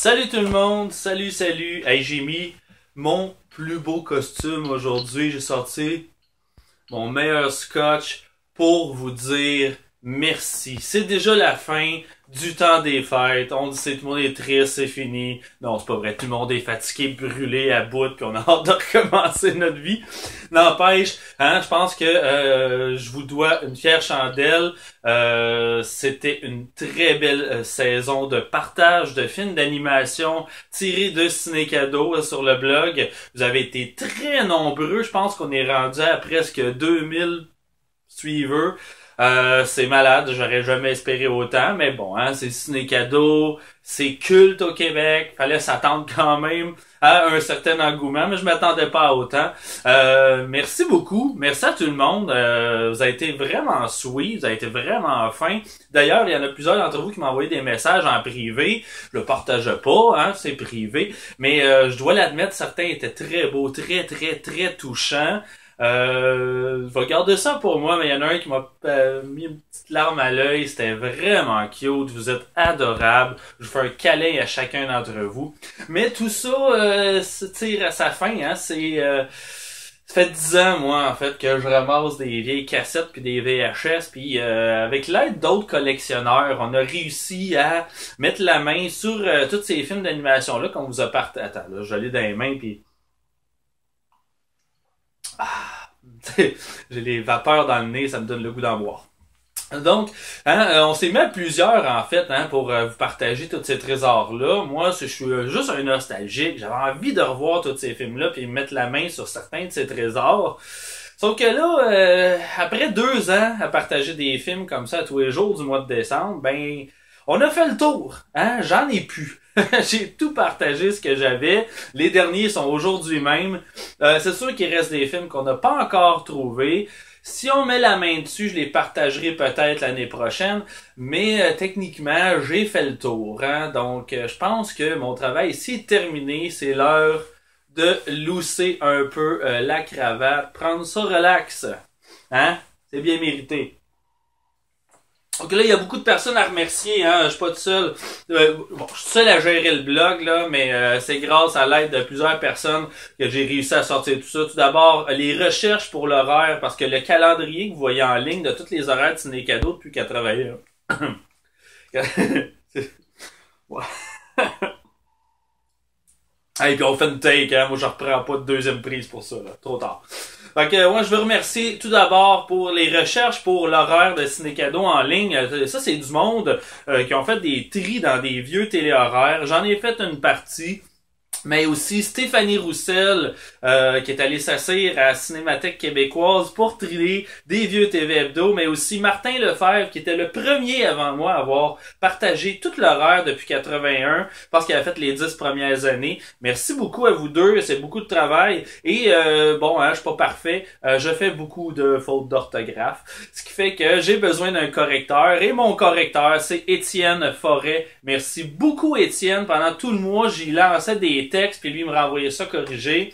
Salut tout le monde, salut. Hey, j'ai mis mon plus beau costume aujourd'hui. J'ai sorti mon meilleur scotch pour vous dire merci. C'est déjà la fin du temps des fêtes. On dit que tout le monde est triste, c'est fini. Non, c'est pas vrai. Tout le monde est fatigué, brûlé à bout, puis on a hâte de recommencer notre vie. N'empêche, je pense que je vous dois une fière chandelle. C'était une très belle saison de partage de films d'animation tirés de Ciné Cadeau sur le blog. Vous avez été très nombreux. Je pense qu'on est rendu à presque 2000 suiveurs. C'est malade, j'aurais jamais espéré autant, mais bon, c'est Ciné Cadeau, c'est culte au Québec, fallait s'attendre quand même à un certain engouement, mais je m'attendais pas à autant. Merci beaucoup, merci à tout le monde, vous avez été vraiment sweet, vous avez été vraiment fin. D'ailleurs, il y en a plusieurs d'entre vous qui m'ont envoyé des messages en privé, je le partage pas, c'est privé, mais je dois l'admettre, certains étaient très beaux, très touchants. Je vais garder ça pour moi, mais il y en a un qui m'a mis une petite larme à l'œil. C'était vraiment cute. Vous êtes adorables. Je vous fais un câlin à chacun d'entre vous. Mais tout ça se tire à sa fin. Ça fait 10 ans, moi, en fait, que je ramasse des vieilles cassettes puis des VHS. Puis avec l'aide d'autres collectionneurs, on a réussi à mettre la main sur tous ces films d'animation-là qu'on vous a partagé. Attends, là, je l'ai dans les mains, puis... j'ai les vapeurs dans le nez, ça me donne le goût d'en boire. Donc, on s'est mis à plusieurs, en fait, pour vous partager tous ces trésors-là. Moi, je suis juste un nostalgique. J'avais envie de revoir tous ces films-là puis mettre la main sur certains de ces trésors. Sauf que là, après 2 ans à partager des films comme ça tous les jours du mois de décembre, on a fait le tour. J'en ai plus. J'ai tout partagé ce que j'avais. Les derniers sont aujourd'hui même. C'est sûr qu'il reste des films qu'on n'a pas encore trouvés. Si on met la main dessus, je les partagerai peut-être l'année prochaine. Mais techniquement, j'ai fait le tour. Donc, je pense que mon travail ici est terminé. C'est l'heure de lousser un peu la cravate. Prendre ça relax. C'est bien mérité. Donc là, il y a beaucoup de personnes à remercier, je suis pas tout seul. Je suis seul à gérer le blog, là, mais c'est grâce à l'aide de plusieurs personnes que j'ai réussi à sortir tout ça. Tout d'abord, les recherches pour l'horaire, parce que le calendrier que vous voyez en ligne de tous les horaires de Ciné Cadeau depuis 81. Ouais. Et puis on fait une take, moi je reprends pas de deuxième prise pour ça, là. Trop tard. Fait que moi je veux remercier tout d'abord pour les recherches pour l'horaire de Ciné Cadeau en ligne. Ça c'est du monde qui ont fait des tris dans des vieux téléhoraires. J'en ai fait une partie. Mais aussi Stéphanie Roussel qui est allée s'asseoir à Cinémathèque québécoise pour trier des vieux TV Hebdo, mais aussi Martin Lefebvre qui était le premier avant moi à avoir partagé toute l'horaire depuis 81 parce qu'il a fait les 10 premières années. Merci beaucoup à vous deux, c'est beaucoup de travail et je suis pas parfait, je fais beaucoup de fautes d'orthographe, ce qui fait que j'ai besoin d'un correcteur et mon correcteur c'est Étienne Forêt. Merci beaucoup Étienne, pendant tout le mois j'y lançais des textes, puis lui il me renvoyait ça corrigé.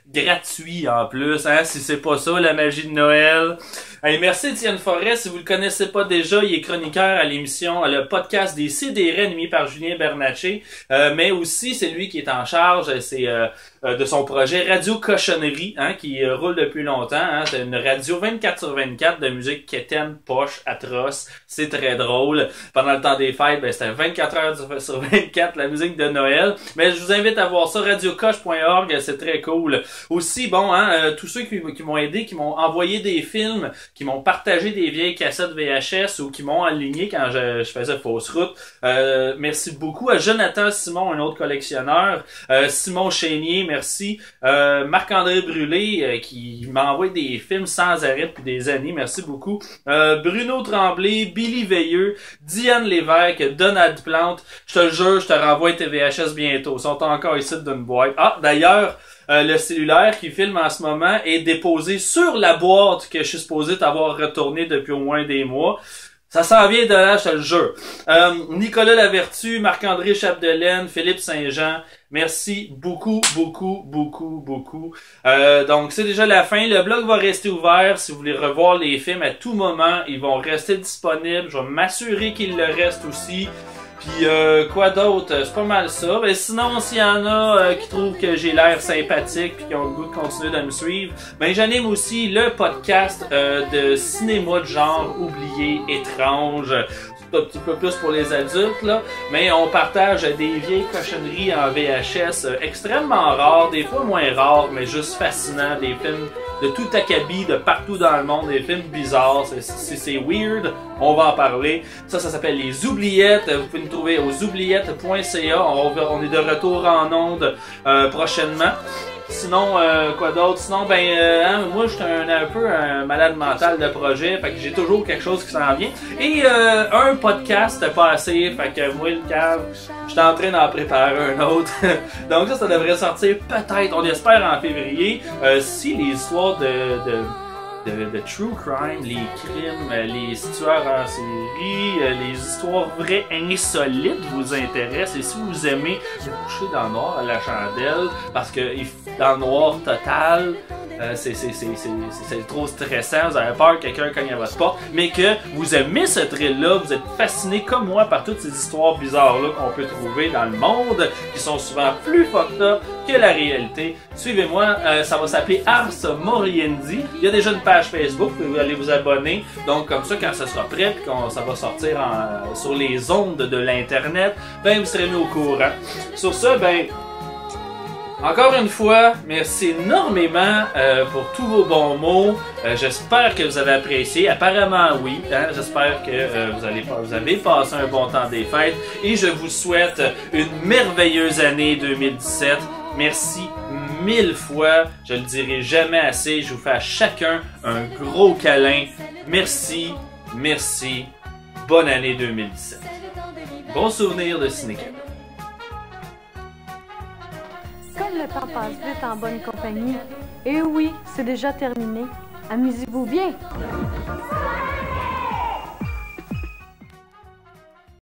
Gratuit en plus, si c'est pas ça, la magie de Noël. Hey, merci Étienne Forêt, si vous le connaissez pas déjà, il est chroniqueur à l'émission, le podcast des CDR animé par Julien Bernatchez, mais aussi c'est lui qui est en charge de son projet Radio Cochonnerie, qui roule depuis longtemps. C'est une radio 24/24 de musique quétaine, poche, atroce, c'est très drôle. Pendant le temps des fêtes, c'était 24 heures sur 24 la musique de Noël, mais je vous invite à voir ça, radiocoche.org, c'est très cool. Aussi, tous ceux qui m'ont aidé, qui m'ont envoyé des films, qui m'ont partagé des vieilles cassettes VHS ou qui m'ont aligné quand je faisais fausse route. Merci beaucoup à Jonathan Simon, un autre collectionneur. Simon Chénier, merci. Marc-André Brûlé, qui m'a envoyé des films sans arrêt depuis des années. Merci beaucoup. Bruno Tremblay, Billy Veilleux, Diane Lévesque, Donald Plante. Je te le jure, je te renvoie tes VHS bientôt. Ils sont encore ici d'une boîte. D'ailleurs, le cellulaire qui filme en ce moment est déposé sur la boîte que je suis supposé t'avoir retourné depuis au moins des mois. Ça s'en vient de là, je te le jure. Nicolas Lavertu, Marc-André Chapdelaine, Philippe Saint-Jean, merci beaucoup. Donc c'est déjà la fin. Le blog va rester ouvert. Si vous voulez revoir les films à tout moment, ils vont rester disponibles. Je vais m'assurer qu'il le reste aussi. Puis quoi d'autre? C'est pas mal ça. Ben, sinon, s'il y en a qui trouvent que j'ai l'air sympathique puis qui ont le goût de continuer de me suivre, ben j'anime aussi le podcast de cinéma de genre oublié, étrange. Un petit peu plus pour les adultes, là, mais on partage des vieilles cochonneries en VHS extrêmement rares, des fois moins rares, mais juste fascinants, des films de tout acabit, de partout dans le monde, des films bizarres, c'est weird, on va en parler. Ça s'appelle Les Oubliettes, vous pouvez nous trouver aux oubliettes.ca, on est de retour en ondes prochainement. Sinon, quoi d'autre? Sinon, moi, je suis un peu un malade mental de projet, fait que j'ai toujours quelque chose qui s'en vient. Et un podcast, pas assez, fait que moi, le cave, je suis en train d'en préparer un autre. Donc ça devrait sortir peut-être, on espère, en février. Si les histoires de true crime, les crimes, les tueurs en série, les histoires vraies insolites vous intéressent, et si vous aimez vous coucher dans le noir à la chandelle, parce que dans le noir total, c'est trop stressant, vous avez peur que quelqu'un cogne à votre porte, mais que vous aimez ce thrill-là, vous êtes fasciné comme moi par toutes ces histoires bizarres-là qu'on peut trouver dans le monde, qui sont souvent plus fucked up que la réalité. Suivez-moi, ça va s'appeler Ars Moriendi. Il y a déjà une page Facebook, vous pouvez aller vous abonner. Donc comme ça, quand ça sera prêt, puis quand ça va sortir sur les ondes de l'internet, ben vous serez mis au courant. Sur ça, encore une fois, merci énormément pour tous vos bons mots. J'espère que vous avez apprécié. Apparemment, oui. Hein? J'espère que vous avez passé un bon temps des fêtes. Et je vous souhaite une merveilleuse année 2017. Merci 1000 fois. Je le dirai jamais assez. Je vous fais à chacun un gros câlin. Merci. Merci. Bonne année 2017. Bon souvenir de Cinécado. Comme le temps passe vite en bonne compagnie. Et oui, c'est déjà terminé. Amusez-vous bien!